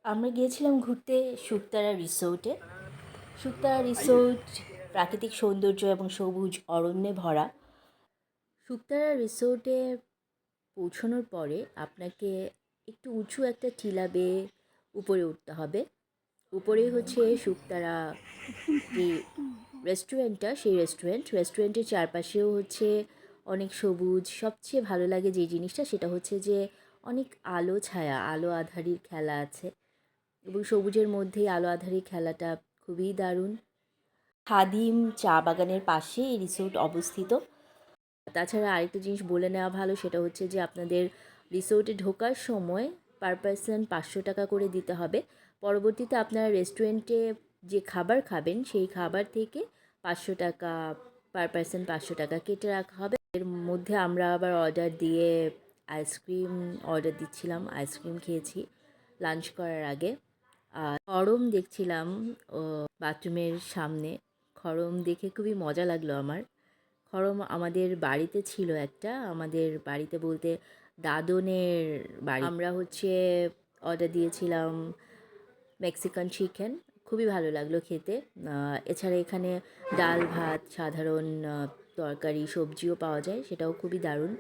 আমরা গিয়েছিলাম ঘুরতে শুকতারা রিসোর্টে। শুকতারা রিসোর্ট প্রাকৃতিক সৌন্দর্য এবং সবুজ অরণ্যে ভরা। শুকতারা রিসোর্টে পৌঁছানোর পরে আপনাকে একটু উঁচু একটা টিলা বেয়ে উপরে উঠতে হবে। উপরেই হচ্ছে শুকতারা যে রেস্টুরেন্টটা, সেই রেস্টুরেন্টের চারপাশেও হচ্ছে অনেক সবুজ। সবচেয়ে ভালো লাগে যে জিনিসটা, সেটা হচ্ছে যে অনেক আলো ছায়া, আলো আঁধারির খেলা আছে এবং সবুজের মধ্যেই আলো আঁধারি খেলাটা খুবই দারুণ। খাদিম চা বাগানের পাশে এই রিসোর্ট অবস্থিত। তাছাড়া আরেকটা জিনিস বলে নেওয়া ভালো, সেটা হচ্ছে যে আপনাদের রিসোর্টে ঢোকার সময় পার পারসন 500 টাকা করে দিতে হবে। পরবর্তীতে আপনারা রেস্টুরেন্টে যে খাবার খাবেন, সেই খাবার থেকে 500 টাকা পার পারসন 500 টাকা কেটে রাখা হবে। এর মধ্যে আমরা আবার অর্ডার দিয়ে আইসক্রিম অর্ডার দিচ্ছিলাম, আইসক্রিম খেয়েছি লাঞ্চ করার আগে। আর খড়ম দেখছিলাম বাথরুমের সামনে। খড়ম দেখে খুবই মজা লাগলো আমার। খড়ম আমাদের বাড়িতে ছিল একটা, আমাদের বাড়িতে বলতে দাদনের বাড়ি। আমরা হচ্ছে অর্ডার দিয়েছিলাম মেক্সিকান চিকেন, খুবই ভালো লাগলো খেতে। এছাড়া এখানে ডাল ভাত, সাধারণ তরকারি, সবজিও পাওয়া যায়, সেটাও খুবই দারুণ।